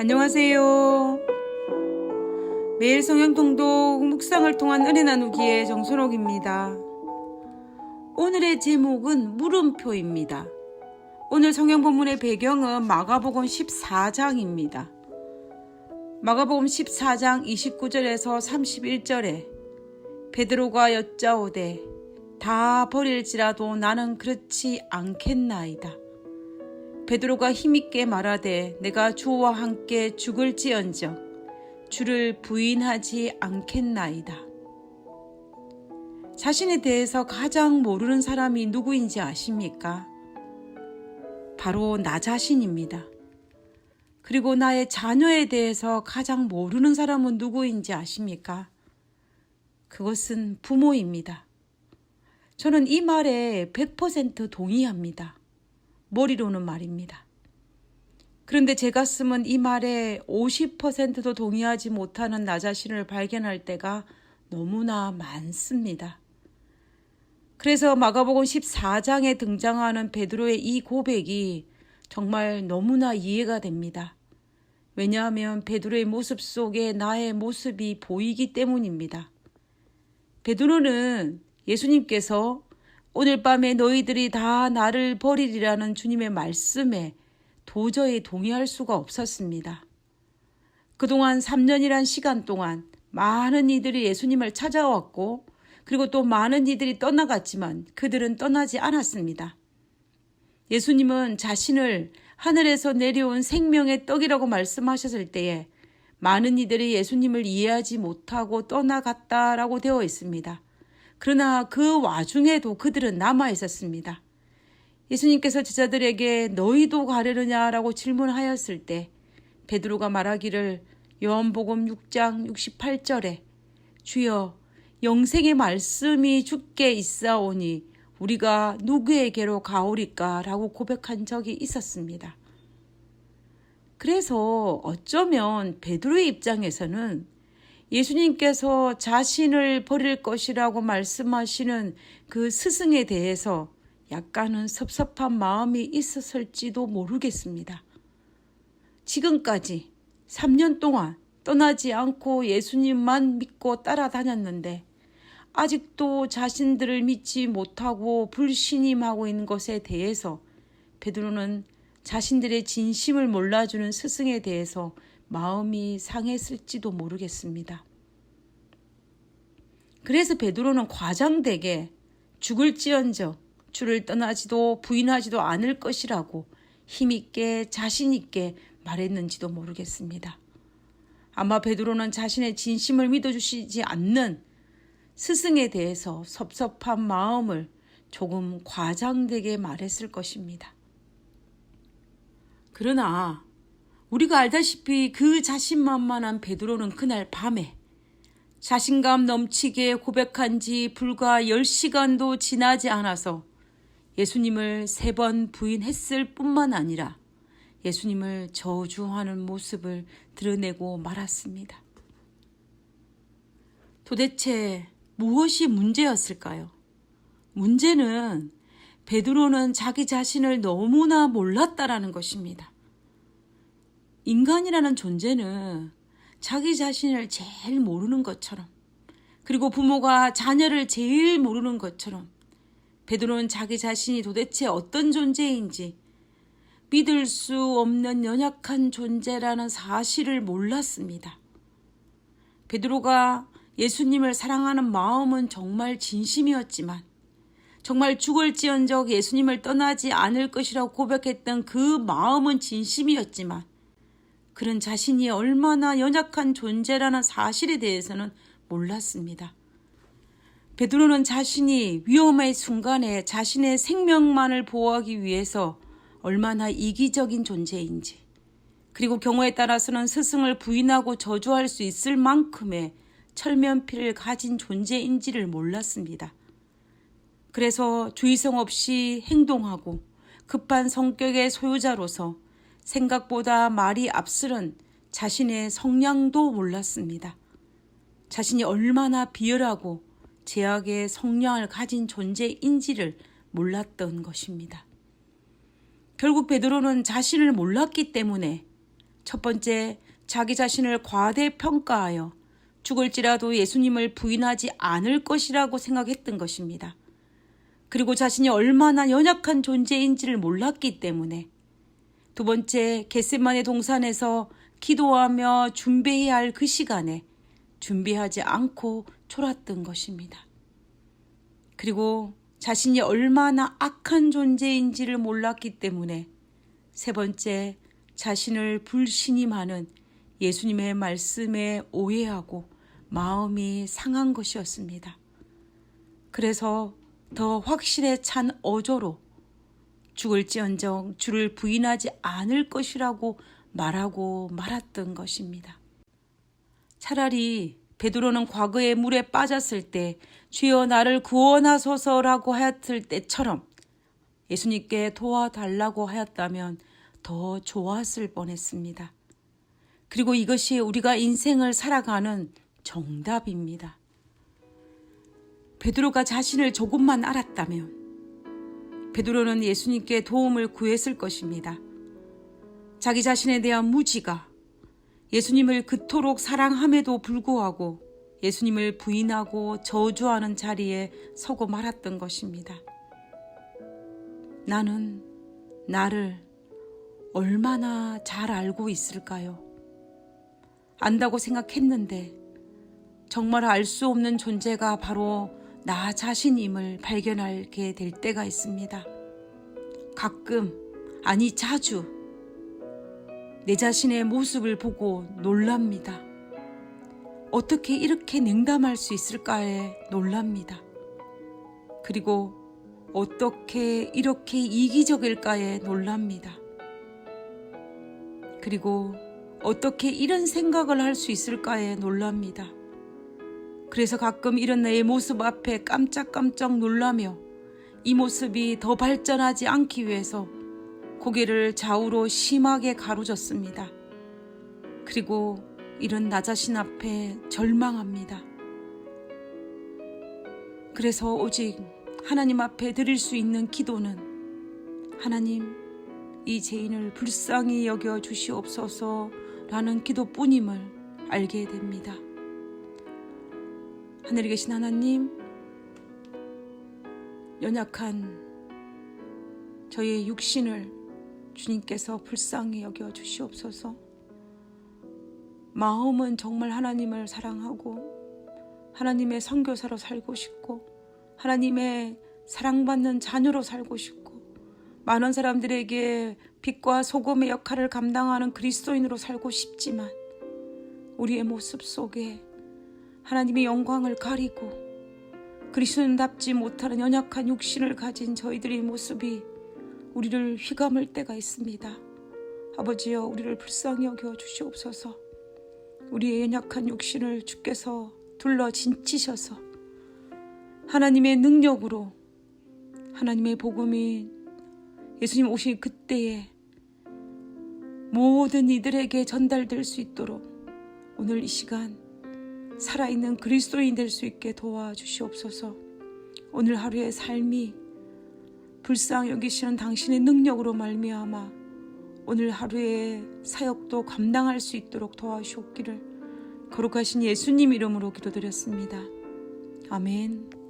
안녕하세요. 매일 성경통독 묵상을 통한 은혜 나누기의 정순옥입니다. 오늘의 제목은 물음표입니다. 오늘 성경 본문의 배경은 마가복음 14장입니다. 마가복음 14장 29절에서 31절에 베드로가 여짜오되 다 버릴지라도 나는 그렇지 않겠나이다. 베드로가 힘있게 말하되 내가 주와 함께 죽을지언정 주를 부인하지 않겠나이다. 자신에 대해서 가장 모르는 사람이 누구인지 아십니까? 바로 나 자신입니다. 그리고 나의 자녀에 대해서 가장 모르는 사람은 누구인지 아십니까? 그것은 부모입니다. 저는 이 말에 100% 동의합니다. 머리로는 말입니다. 그런데 제 가슴은 이 말에 50%도 동의하지 못하는 나 자신을 발견할 때가 너무나 많습니다. 그래서 마가복음 14장에 등장하는 베드로의 이 고백이 정말 너무나 이해가 됩니다. 왜냐하면 베드로의 모습 속에 나의 모습이 보이기 때문입니다. 베드로는 예수님께서 오늘 밤에 너희들이 다 나를 버리리라는 주님의 말씀에 도저히 동의할 수가 없었습니다. 그동안 3년이란 시간 동안 많은 이들이 예수님을 찾아왔고 그리고 또 많은 이들이 떠나갔지만 그들은 떠나지 않았습니다. 예수님은 자신을 하늘에서 내려온 생명의 떡이라고 말씀하셨을 때에 많은 이들이 예수님을 이해하지 못하고 떠나갔다라고 되어 있습니다. 그러나 그 와중에도 그들은 남아 있었습니다. 예수님께서 제자들에게 너희도 가려느냐라고 질문하였을 때 베드로가 말하기를 요한복음 6장 68절에 주여 영생의 말씀이 주께 있사오니 우리가 누구에게로 가오리까 라고 고백한 적이 있었습니다. 그래서 어쩌면 베드로의 입장에서는 예수님께서 자신을 버릴 것이라고 말씀하시는 그 스승에 대해서 약간은 섭섭한 마음이 있었을지도 모르겠습니다. 지금까지 3년 동안 떠나지 않고 예수님만 믿고 따라다녔는데 아직도 자신들을 믿지 못하고 불신임하고 있는 것에 대해서 베드로는 자신들의 진심을 몰라주는 스승에 대해서 마음이 상했을지도 모르겠습니다. 그래서 베드로는 과장되게 죽을지언정 주를 떠나지도 부인하지도 않을 것이라고 힘있게 자신있게 말했는지도 모르겠습니다. 아마 베드로는 자신의 진심을 믿어주시지 않는 스승에 대해서 섭섭한 마음을 조금 과장되게 말했을 것입니다. 그러나 우리가 알다시피 그 자신만만한 베드로는 그날 밤에 자신감 넘치게 고백한 지 불과 10시간도 지나지 않아서 예수님을 3번 부인했을 뿐만 아니라 예수님을 저주하는 모습을 드러내고 말았습니다. 도대체 무엇이 문제였을까요? 문제는 베드로는 자기 자신을 너무나 몰랐다라는 것입니다. 인간이라는 존재는 자기 자신을 제일 모르는 것처럼 그리고 부모가 자녀를 제일 모르는 것처럼 베드로는 자기 자신이 도대체 어떤 존재인지 믿을 수 없는 연약한 존재라는 사실을 몰랐습니다. 베드로가 예수님을 사랑하는 마음은 정말 진심이었지만 정말 죽을지언정 예수님을 떠나지 않을 것이라고 고백했던 그 마음은 진심이었지만 그는 자신이 얼마나 연약한 존재라는 사실에 대해서는 몰랐습니다. 베드로는 자신이 위험의 순간에 자신의 생명만을 보호하기 위해서 얼마나 이기적인 존재인지 그리고 경우에 따라서는 스승을 부인하고 저주할 수 있을 만큼의 철면피를 가진 존재인지를 몰랐습니다. 그래서 주의성 없이 행동하고 급한 성격의 소유자로서 생각보다 말이 앞서는 자신의 성량도 몰랐습니다. 자신이 얼마나 비열하고 제약의 성량을 가진 존재인지를 몰랐던 것입니다. 결국 베드로는 자신을 몰랐기 때문에 첫 번째, 자기 자신을 과대평가하여 죽을지라도 예수님을 부인하지 않을 것이라고 생각했던 것입니다. 그리고 자신이 얼마나 연약한 존재인지를 몰랐기 때문에. 두 번째, 겟세마네 동산에서 기도하며 준비해야 할 그 시간에 준비하지 않고 졸았던 것입니다. 그리고 자신이 얼마나 악한 존재인지를 몰랐기 때문에. 세 번째, 자신을 불신임하는 예수님의 말씀에 오해하고 마음이 상한 것이었습니다. 그래서 더 확실에 찬 어조로 죽을지언정 주를 부인하지 않을 것이라고 말하고 말았던 것입니다. 차라리 베드로는 과거에 물에 빠졌을 때 주여 나를 구원하소서라고 하였을 때처럼 예수님께 도와달라고 하였다면 더 좋았을 뻔했습니다. 그리고 이것이 우리가 인생을 살아가는 정답입니다. 베드로가 자신을 조금만 알았다면 베드로는 예수님께 도움을 구했을 것입니다. 자기 자신에 대한 무지가 예수님을 그토록 사랑함에도 불구하고 예수님을 부인하고 저주하는 자리에 서고 말았던 것입니다. 나는 나를 얼마나 잘 알고 있을까요? 안다고 생각했는데 정말 알 수 없는 존재가 바로 나 자신임을 발견하게 될 때가 있습니다. 가끔, 아니 자주 내 자신의 모습을 보고 놀랍니다. 어떻게 이렇게 냉담할 수 있을까에 놀랍니다. 그리고 어떻게 이렇게 이기적일까에 놀랍니다. 그리고 어떻게 이런 생각을 할 수 있을까에 놀랍니다. 그래서 가끔 이런 내 모습 앞에 깜짝깜짝 놀라며 이 모습이 더 발전하지 않기 위해서 고개를 좌우로 심하게 가로젓습니다. 그리고 이런 나 자신 앞에 절망합니다. 그래서 오직 하나님 앞에 드릴 수 있는 기도는 하나님, 이 죄인을 불쌍히 여겨 주시옵소서라는 기도뿐임을 알게 됩니다. 하늘에 계신 하나님, 연약한 저의 육신을 주님께서 불쌍히 여겨 주시옵소서. 마음은 정말 하나님을 사랑하고 하나님의 선교사로 살고 싶고 하나님의 사랑받는 자녀로 살고 싶고 많은 사람들에게 빛과 소금의 역할을 감당하는 그리스도인으로 살고 싶지만 우리의 모습 속에 하나님의 영광을 가리고 그리스도인답지 못하는 연약한 육신을 가진 저희들의 모습이 우리를 휘감을 때가 있습니다. 아버지여, 우리를 불쌍히 여겨 주시옵소서. 우리의 연약한 육신을 주께서 둘러 진치셔서 하나님의 능력으로 하나님의 복음이 예수님 오신 그때에 모든 이들에게 전달될 수 있도록 오늘 이 시간 살아있는 그리스도인 될 수 있게 도와주시옵소서. 오늘 하루의 삶이 불쌍히 여기시는 당신의 능력으로 말미암아 오늘 하루의 사역도 감당할 수 있도록 도와주시옵기를 거룩하신 예수님 이름으로 기도드렸습니다. 아멘.